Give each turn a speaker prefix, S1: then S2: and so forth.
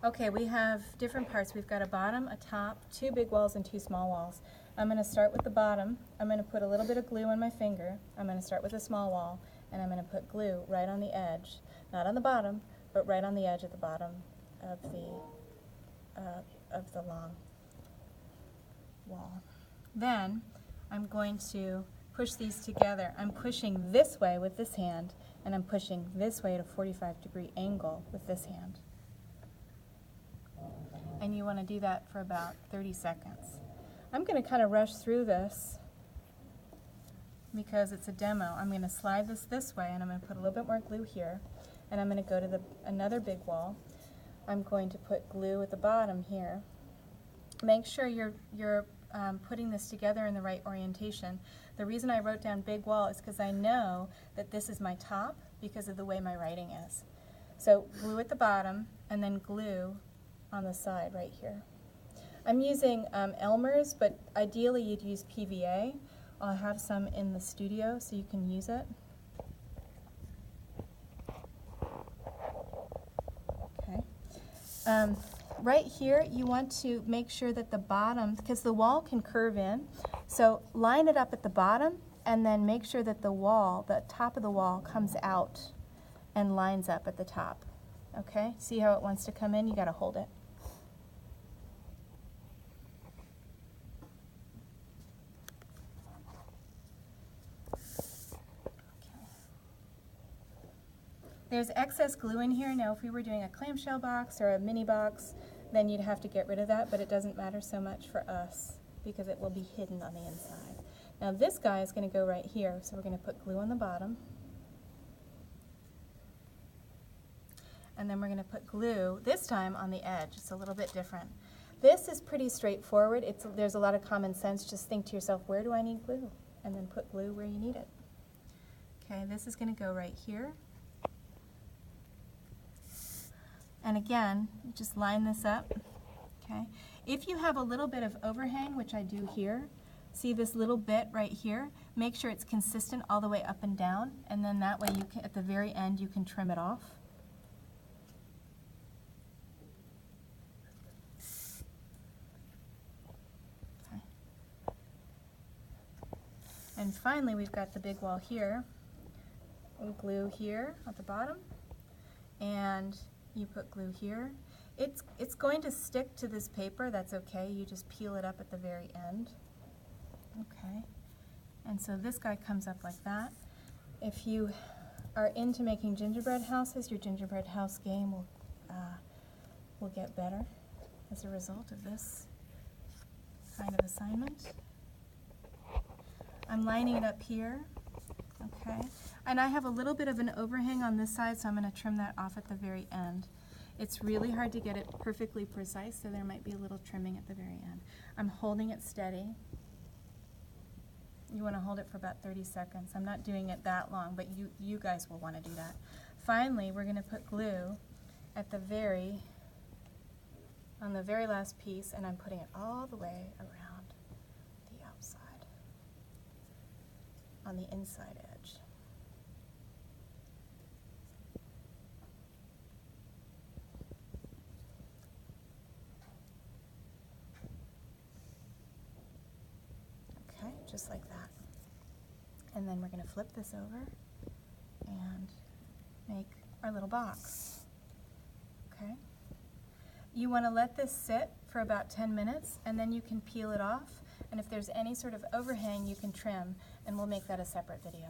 S1: Okay, we have different parts. We've got a bottom, a top, two big walls, and two small walls. I'm going to start with the bottom. I'm going to put a little bit of glue on my finger. I'm going to start with a small wall, and I'm going to put glue right on the edge. Not on the bottom, but right on the edge at the bottom of the long wall. Then I'm going to push these together. I'm pushing this way with this hand, and I'm pushing this way at a 45-degree angle with this hand. And you want to do that for about 30 seconds. I'm going to kind of rush through this because it's a demo. I'm going to slide this way, and I'm going to put a little bit more glue here, and I'm going to go to another big wall. I'm going to put glue at the bottom here. Make sure you're putting this together in the right orientation. The reason I wrote down big wall is because I know that this is my top because of the way my writing is. So glue at the bottom, and then glue on the side right here. I'm using Elmer's, but ideally you'd use PVA. I'll have some in the studio so you can use it. Okay. Right here you want to make sure that the bottom, because the wall can curve in, so line it up at the bottom and then make sure that the wall, the top of the wall, comes out and lines up at the top. Okay? See how it wants to come in? You got to hold it. There's excess glue in here. Now if we were doing a clamshell box or a mini box, then you'd have to get rid of that, but it doesn't matter so much for us because it will be hidden on the inside. Now this guy is going to go right here, so we're going to put glue on the bottom. And then we're going to put glue, this time on the edge. It's a little bit different. This is pretty straightforward. There's a lot of common sense. Just think to yourself, where do I need glue? And then put glue where you need it. Okay, this is going to go right here. And again, just line this up, okay? If you have a little bit of overhang, which I do here, see this little bit right here, make sure it's consistent all the way up and down, and then that way you can, at the very end, you can trim it off. Okay. And finally, we've got the big wall here. We'll glue here at the bottom, and you put glue here. It's going to stick to this paper, that's okay. You just peel it up at the very end. Okay. And so this guy comes up like that. If you are into making gingerbread houses, your gingerbread house game will get better as a result of this kind of assignment. I'm lining it up here. Okay, and I have a little bit of an overhang on this side, so I'm going to trim that off at the very end. It's really hard to get it perfectly precise, so there might be a little trimming at the very end. I'm holding it steady. You want to hold it for about 30 seconds. I'm not doing it that long, but you guys will want to do that. Finally, we're going to put glue at the on the very last piece, and I'm putting it all the way around the outside, on the inside edge. Okay, just like that. And then we're going to flip this over and make our little box. Okay? You want to let this sit for about 10 minutes, and then you can peel it off. And if there's any sort of overhang, you can trim, and we'll make that a separate video.